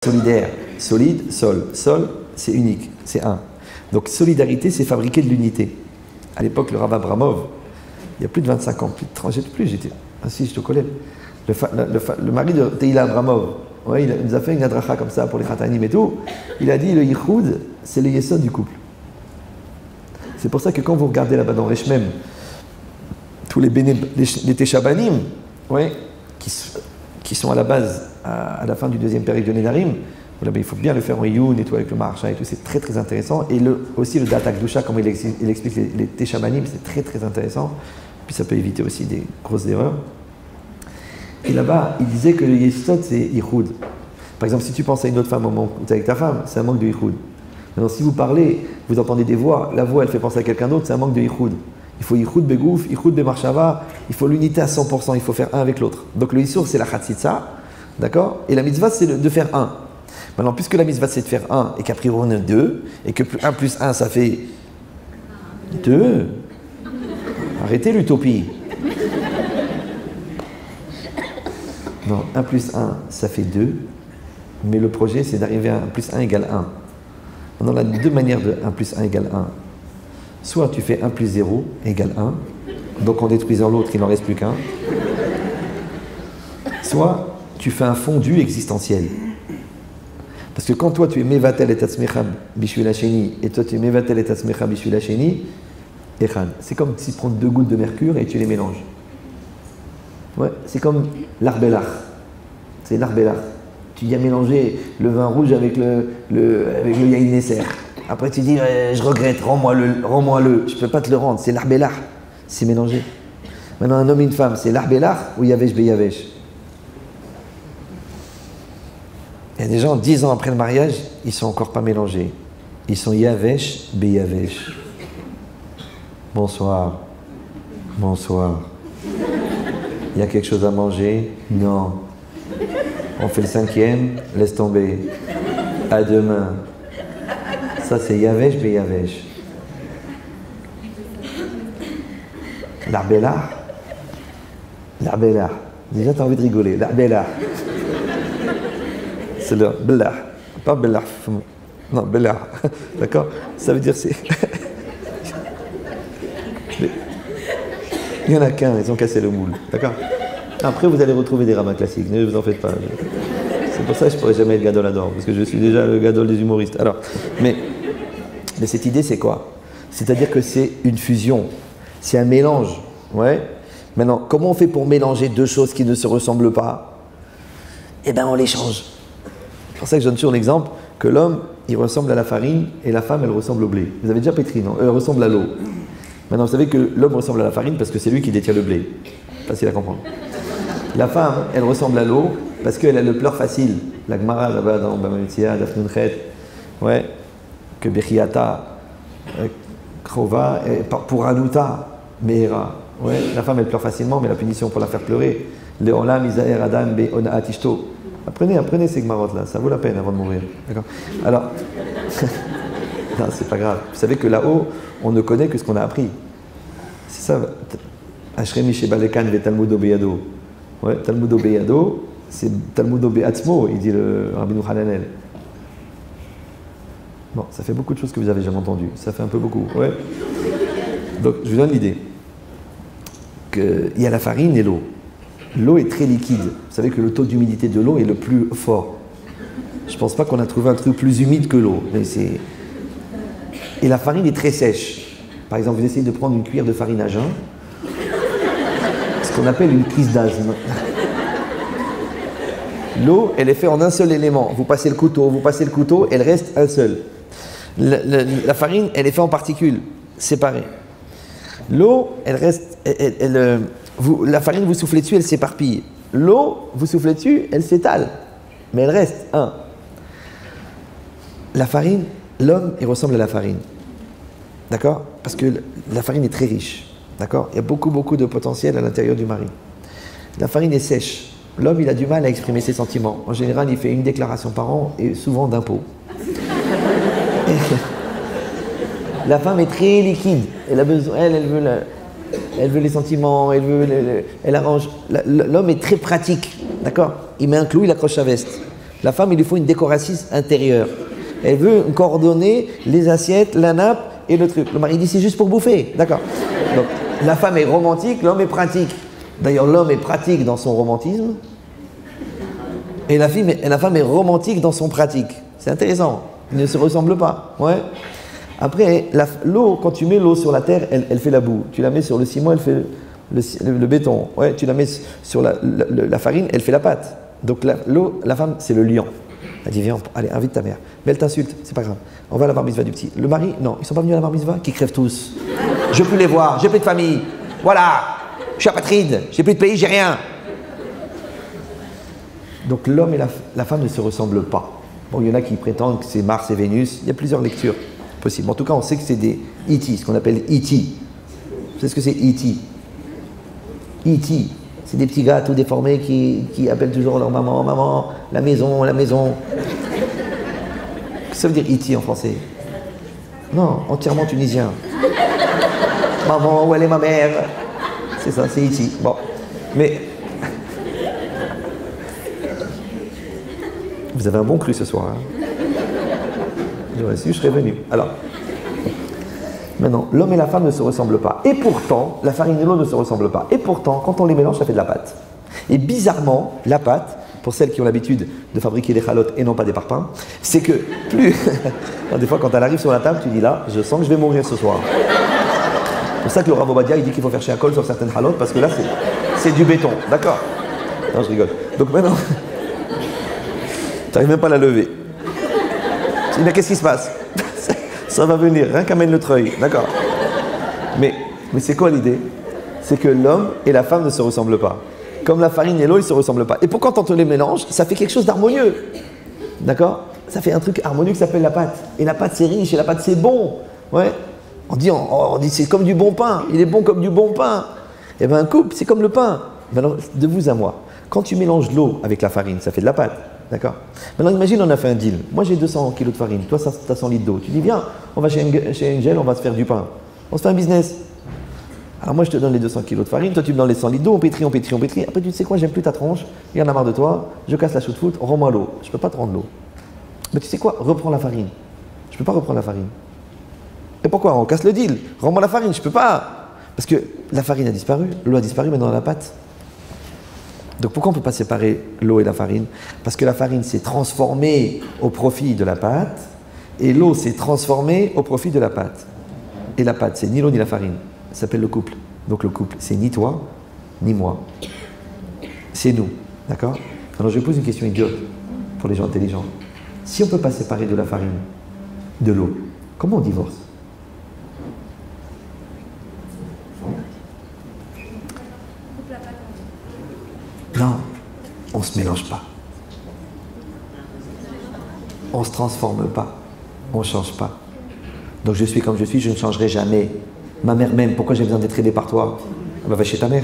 solidaire. Solide, sol. Sol, c'est unique, c'est un. Donc solidarité, c'est fabriquer de l'unité. À l'époque, le Rav Abramov, il y a plus de 25 ans, plus de 30, j'étais plus, j'étais assis, je te connais. Le mari de Teila Abramov, ouais, il nous a fait une adracha comme ça pour les khatanim et tout. Il a dit le yichoud, c'est le yesod du couple. C'est pour ça que quand vous regardez là-bas dans Reshmem, tous les Teshabanim, ouais, qui sont à la base, à la fin du deuxième période de Nedarim, il faut bien le faire en Iyun et tout avec le Maharsha et tout, c'est très très intéressant. Et aussi le Data Kedusha, comme il explique les Teshabanim, c'est très très intéressant. Puis ça peut éviter aussi des grosses erreurs. Et là-bas, il disait que le Yesod, c'est Yichud. Par exemple, si tu penses à une autre femme au moment où tu es avec ta femme, c'est un manque de Yichud. Maintenant, si vous parlez, vous entendez des voix, la voix, elle fait penser à quelqu'un d'autre, c'est un manque de Yichud. Il faut Yichud Begouf, Yichud Bemarshava, il faut l'unité à 100%, il faut faire un avec l'autre. Donc le Yisur, c'est la Chatzitza, d'accord? Et la mitzvah, c'est de faire un. Maintenant, puisque la mitzvah, c'est de faire un, et qu'a priori on est deux, et que 1 plus 1, ça fait 2, arrêtez l'utopie. Non, 1 plus 1, ça fait 2, mais le projet, c'est d'arriver à 1 plus 1 égale 1. Maintenant, il y a deux manières de 1 plus 1 égale 1. Soit tu fais 1 plus 0 égale 1, donc en détruisant l'autre, il n'en reste plus qu'un. Soit tu fais un fondu existentiel. Parce que quand toi tu es Mevatel et Tatzmecha Bishvil Hasheni, et toi tu es Mevatel et Tatzmecha Bishvil Hasheni, c'est comme si tu prends 2 gouttes de mercure et tu les mélanges. Ouais, c'est comme l'arbelach. C'est l'arbelach. Tu y as mélangé le vin rouge avec le yain Nesser. Après tu dis je regrette, rends-moi-le. Je ne peux pas te le rendre, c'est l'arbelach. C'est mélangé. Maintenant un homme et une femme, c'est l'arbelach ou yavesh beyavesh. Il y a des gens, 10 ans après le mariage, ils ne sont encore pas mélangés. Ils sont yavesh beyavesh. Bonsoir. Bonsoir. Il y a quelque chose à manger? Non. On fait le 5e, laisse tomber. À demain. Ça, c'est Yavesh Beyavesh. L'arbellah. L'arbellah. Déjà, tu as envie de rigoler. L'arbellah. C'est le bellah. Pas bellah. Non, bellah. D'accord? Ça veut dire c'est. Il y en a qu'un, ils ont cassé le moule. D'accord? Après, vous allez retrouver des rabbins classiques, ne vous en faites pas. C'est pour ça que je ne pourrais jamais être gadol ador, parce que je suis déjà le gadol des humoristes. Alors, mais cette idée, c'est quoi? C'est-à-dire que c'est une fusion, c'est un mélange. Ouais. Maintenant, comment on fait pour mélanger deux choses qui ne se ressemblent pas? Eh bien, on les change. C'est pour ça que je donne toujours l'exemple que l'homme, il ressemble à la farine et la femme, elle ressemble au blé. Vous avez déjà pétri, non? Elle ressemble à l'eau. Maintenant, vous savez que l'homme ressemble à la farine parce que c'est lui qui détient le blé. Facile à comprendre. La femme, elle ressemble à l'eau parce qu'elle a le pleur facile. La Gemara là-bas dans Bamamitsia, Dafnunchet, ouais, que Bechiata, Krova, pour Anuta, Meera. Ouais, la femme, elle pleure facilement, mais la punition pour la faire pleurer. Leolam, Isaer, Adam, Be'ona, Atishto. Apprenez ces Gemarotes-là, ça vaut la peine avant de mourir. D'accord? Alors, non, c'est pas grave. Vous savez que là-haut, on ne connaît que ce qu'on a appris. C'est ça. Ashremi Shebalekan ve Talmudo Beyado. Ouais, Talmudo Beyado, c'est Talmudo Beatzmo, il dit le Rabbi Hananel. Bon, ça fait beaucoup de choses que vous avez jamais entendues. Ça fait un peu beaucoup. Ouais. Donc, je vous donne l'idée. Il y a la farine et l'eau. L'eau est très liquide. Vous savez que le taux d'humidité de l'eau est le plus fort. Je ne pense pas qu'on a trouvé un truc plus humide que l'eau. Mais c'est... Et la farine est très sèche. Par exemple, vous essayez de prendre une cuillère de farine à jeun, ce qu'on appelle une crise d'asthme. L'eau, elle est faite en un seul élément. Vous passez le couteau, elle reste un seul. La farine, elle est faite en particules, séparées. L'eau, elle reste... la farine, vous soufflez dessus, elle s'éparpille. L'eau, vous soufflez dessus, elle s'étale. Mais elle reste un. La farine, l'homme, il ressemble à la farine. D'accord? Parce que la farine est très riche. D'accord? Il y a beaucoup de potentiel à l'intérieur du mari. La farine est sèche. L'homme, il a du mal à exprimer ses sentiments. En général, il fait une déclaration par an et souvent d'impôts. La femme est très liquide. Elle a besoin, elle veut les sentiments, elle arrange. L'homme est très pratique. D'accord? Il met un clou, il accroche sa veste. La femme, il lui faut une décoration intérieure. Elle veut coordonner les assiettes, la nappe et le truc. Le mari dit c'est juste pour bouffer. D'accord. Donc la femme est romantique, l'homme est pratique. D'ailleurs, l'homme est pratique dans son romantisme. Et la femme est romantique dans son pratique. C'est intéressant. Ils ne se ressemblent pas. Ouais. Après, l'eau, quand tu mets l'eau sur la terre, elle fait la boue. Tu la mets sur le ciment, elle fait le béton. Ouais. Tu la mets sur la farine, elle fait la pâte. Donc la femme, c'est le lion. Elle dit viens, allez, invite ta mère. Mais elle t'insulte, c'est pas grave. On va à la bar mitzvah du petit. Le mari, non, ils sont pas venus à la bar mitzvah, qui crèvent tous. Je veux plus les voir, j'ai plus de famille. Voilà, je suis apatride, j'ai plus de pays, j'ai rien. Donc l'homme et la femme ne se ressemblent pas. Bon, il y en a qui prétendent que c'est Mars et Vénus. Il y a plusieurs lectures possibles. En tout cas, on sait que c'est des E.T., ce qu'on appelle E.T. Vous savez ce que c'est E.T.? E.T. C'est des petits gars tout déformés qui appellent toujours leur maman, maman, la maison, la maison. Qu'est-ce que ça veut dire E.T. en français? Non, entièrement tunisien. Maman, où elle est ma mère? C'est ça, c'est E.T. Bon, mais... Vous avez un bon cru ce soir. Hein? J'aurais su, je serais venu. Alors, maintenant, l'homme et la femme ne se ressemblent pas. Et pourtant, la farine et l'eau ne se ressemblent pas. Et pourtant, quand on les mélange, ça fait de la pâte. Et bizarrement, la pâte, pour celles qui ont l'habitude de fabriquer des chalotes et non pas des parpaings, c'est que plus... Des fois, quand elle arrive sur la table, tu dis là, je sens que je vais mourir ce soir. C'est pour ça que le Rav Ovadia, il dit qu'il faut faire chez Akol sur certaines chalotes, parce que là, c'est du béton. D'accord? Non, je rigole. Donc maintenant... Tu n'arrives même pas à la lever. Tu dis, mais qu'est-ce qui se passe? Ça va venir, rien qu'amène le treuil, d'accord. Mais c'est quoi l'idée? C'est que l'homme et la femme ne se ressemblent pas. Comme la farine et l'eau, ils ne se ressemblent pas. Et pourquoi quand on les mélange, ça fait quelque chose d'harmonieux. D'accord? Ça fait un truc harmonieux qui s'appelle la pâte. Et la pâte, c'est riche, et la pâte, c'est bon. Ouais. On dit c'est comme du bon pain. Il est bon comme du bon pain. Et bien un couple, c'est comme le pain. Maintenant, de vous à moi. Quand tu mélanges l'eau avec la farine, ça fait de la pâte. D'accord. Maintenant, imagine, on a fait un deal. Moi, j'ai 200 kg de farine. Toi, tu as 100 litres d'eau. Tu dis, viens, on va chez Angel, on va se faire du pain. On se fait un business. Alors, moi, je te donne les 200 kg de farine. Toi, tu me donnes les 100 litres d'eau. On pétrit, on pétrit, on pétrit. Après, tu sais quoi, j'aime plus ta tronche. Il y en a marre de toi. Je casse la chou de foot. Rends-moi l'eau. Je ne peux pas te rendre l'eau. Mais tu sais quoi, reprends la farine. Je ne peux pas reprendre la farine. Et pourquoi? On casse le deal. Rends-moi la farine. Je ne peux pas. Parce que la farine a disparu. L'eau a disparu, maintenant, la pâte. Donc pourquoi on ne peut pas séparer l'eau et la farine? Parce que la farine s'est transformée au profit de la pâte et l'eau s'est transformée au profit de la pâte. Et la pâte, c'est ni l'eau ni la farine. Ça s'appelle le couple. Donc le couple, c'est ni toi, ni moi. C'est nous. D'accord? Alors je pose une question idiote pour les gens intelligents. Si on ne peut pas séparer de la farine, de l'eau, comment on divorce? Non, on ne se mélange pas. On ne se transforme pas. On ne change pas. Donc je suis comme je suis, je ne changerai jamais. Ma mère m'aime, pourquoi j'ai besoin d'être aidé par toi? Va chez ta mère.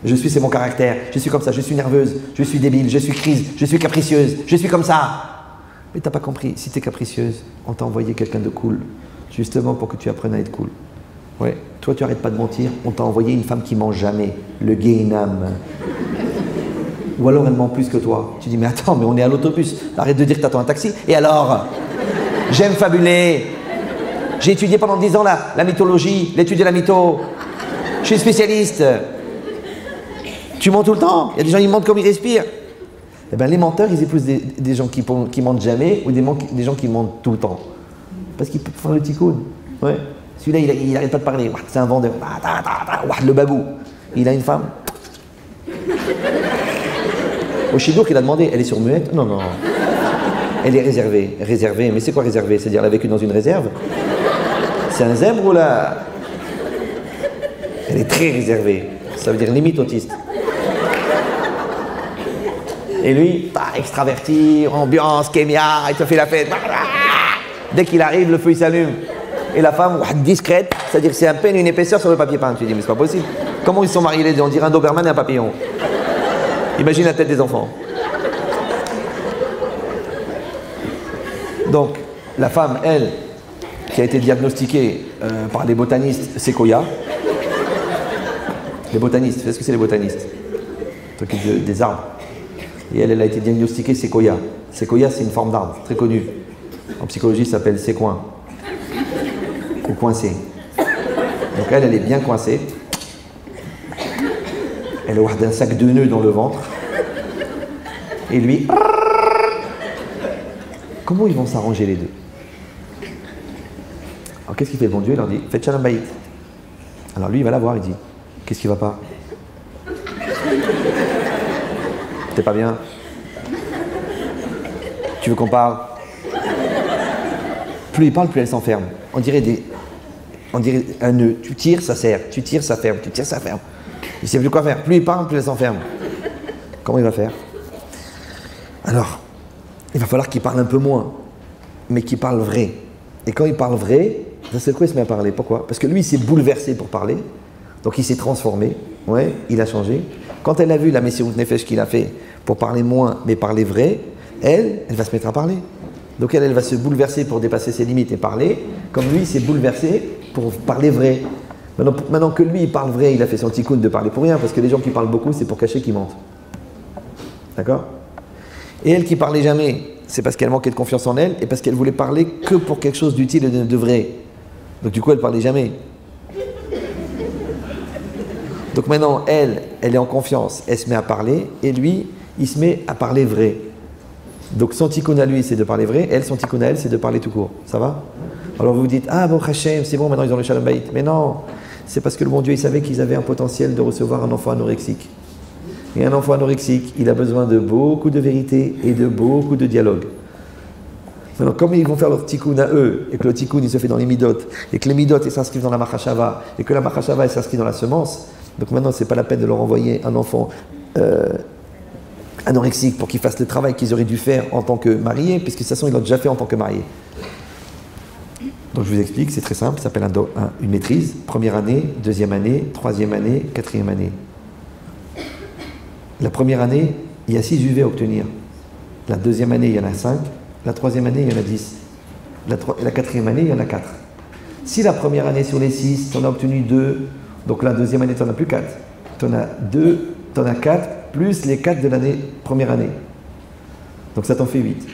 Je suis, c'est mon caractère. Je suis comme ça, je suis nerveuse, je suis débile, je suis crise, je suis capricieuse, je suis comme ça. Mais t'as pas compris, si tu es capricieuse, on t'a envoyé quelqu'un de cool. Justement pour que tu apprennes à être cool. Ouais, toi tu arrêtes pas de mentir, on t'a envoyé une femme qui ment jamais, le Guéhinam. Ou alors elle ment plus que toi. Tu dis mais attends, mais on est à l'autobus, arrête de dire que t'attends un taxi. Et alors? J'aime fabuler. J'ai étudié pendant 10 ans la mythologie, l'étude de la mytho. Je suis spécialiste. Tu mens tout le temps. Il y a des gens qui mentent comme ils respirent. Eh bien les menteurs, ils épousent des gens qui mentent jamais ou des gens qui mentent tout le temps. Parce qu'ils peuvent faire le ticoun. Ouais. Celui-là, il n'arrête pas de parler. C'est un vendeur. Le babou. Il a une femme. Au Chidour, il a demandé, elle est sur muette? Non, non. Elle est réservée. Réservée. Mais c'est quoi réservée? C'est-à-dire elle a vécu dans une réserve? C'est un zèbre ou là? Elle est très réservée. Ça veut dire limite autiste. Et lui, extraverti, ambiance, kémia, il te fait la fête. Dès qu'il arrive, le feu il s'allume. Et la femme, discrète, c'est-à-dire que c'est à peine une épaisseur sur le papier peint. Tu dis, mais c'est pas possible. Comment ils sont mariés les deux? On dirait un Doberman et un papillon. Imagine la tête des enfants. Donc, la femme, elle, qui a été diagnostiquée par les botanistes séquoia. Les botanistes, vous savez ce que c'est les botanistes? Ils s'occupent des arbres. Et elle a été diagnostiquée séquoia. Séquoia, c'est une forme d'arbre très connue. En psychologie, ça s'appelle séquoin. Ou coincé. Donc elle est bien coincée. Elle a un sac de nœuds dans le ventre. Et lui... Comment ils vont s'arranger les deux? Alors qu'est-ce qu'il fait le bon Dieu? Il leur dit, faites Shalom Bayit. Alors lui, il va la voir, il dit, qu'est-ce qui va pas? T'es pas bien? Tu veux qu'on parle? Plus il parle, plus elle s'enferme. On dirait un nœud. Tu tires, ça serre. Tu tires, ça ferme. Tu tires, ça ferme. Il ne sait plus quoi faire. Plus il parle, plus elle s'enferme. Comment il va faire? Alors, il va falloir qu'il parle un peu moins, mais qu'il parle vrai. Et quand il parle vrai, d'un seul coup, il se met à parler. Pourquoi? Parce que lui, il s'est bouleversé pour parler. Donc il s'est transformé. Ouais, il a changé. Quand elle a vu la Messirut Nefesh qu'il a fait pour parler moins, mais parler vrai, elle va se mettre à parler. Donc elle va se bouleverser pour dépasser ses limites et parler, comme lui, il s'est bouleversé pour parler vrai. Maintenant que lui, il parle vrai, il a fait son tikkun de parler pour rien, parce que les gens qui parlent beaucoup, c'est pour cacher qu'ils mentent. D'accord? Et elle qui parlait jamais, c'est parce qu'elle manquait de confiance en elle, et parce qu'elle voulait parler que pour quelque chose d'utile et de vrai. Donc du coup, elle parlait jamais. Donc maintenant, elle est en confiance, elle se met à parler, et lui, il se met à parler vrai. Donc son tikkun à lui, c'est de parler vrai, elle, son tikkun à elle, c'est de parler tout court. Ça va? Alors vous vous dites, ah bon, Hachem, c'est bon, maintenant ils ont le Shalom Bayit. Mais non, c'est parce que le bon Dieu, il savait qu'ils avaient un potentiel de recevoir un enfant anorexique. Et un enfant anorexique, il a besoin de beaucoup de vérité et de beaucoup de dialogue. Maintenant, comme ils vont faire leur tikkun à eux, et que le tikkun, il se fait dans les midot, et que les midot, ils s'inscrivent dans la machashava, et que la machashava, elle s'inscrit dans la semence, donc maintenant, c'est pas la peine de leur envoyer un enfant anorexique pour qu'ils fassent le travail qu'ils auraient dû faire en tant que mariés, puisque de toute façon, ils l'ont déjà fait en tant que mariés. Donc je vous explique, c'est très simple, ça s'appelle une maîtrise, première année, deuxième année, troisième année, quatrième année. La première année, il y a 6 UV à obtenir. La deuxième année, il y en a 5. La troisième année, il y en a 10. La quatrième année, il y en a 4. Si la première année sur les 6, tu en as obtenu 2, donc la deuxième année, tu n'en as plus 4. Tu en as 2, tu en as 4, plus les 4 de l'année première année. Donc ça t'en fait 8.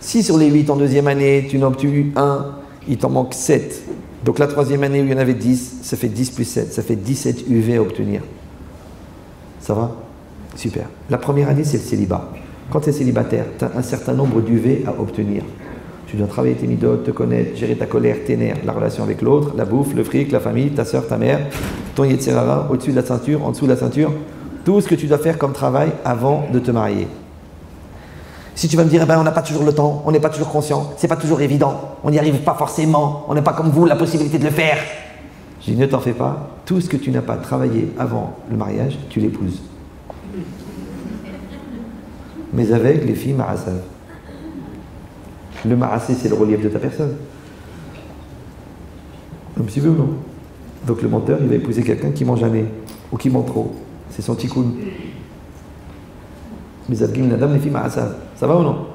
Si sur les 8 en deuxième année, tu n'as obtenu 1, il t'en manque 7. Donc la troisième année où il y en avait 10, ça fait 10 plus 7, ça fait 17 UV à obtenir. Ça va? Super. La première année, c'est le célibat. Quand tu es célibataire, tu as un certain nombre d'UV à obtenir. Tu dois travailler tes midot, te connaître, gérer ta colère, tes nerfs, la relation avec l'autre, la bouffe, le fric, la famille, ta soeur, ta mère, ton yetzirara, au-dessus de la ceinture, en dessous de la ceinture. Tout ce que tu dois faire comme travail avant de te marier. Si tu vas me dire, eh ben, on n'a pas toujours le temps, on n'est pas toujours conscient, c'est pas toujours évident, on n'y arrive pas forcément, on n'a pas comme vous la possibilité de le faire. Je dis, ne t'en fais pas, tout ce que tu n'as pas travaillé avant le mariage, tu l'épouses. Mais avec les filles ma'asav. Le ma'asé, c'est le relief de ta personne. Un petit peu ou non? Donc le menteur, il va épouser quelqu'un qui ment jamais, ou qui ment trop. C'est son tikkun. Mais Zadgim Nadam, les filles ma'asav. Ça va ou non?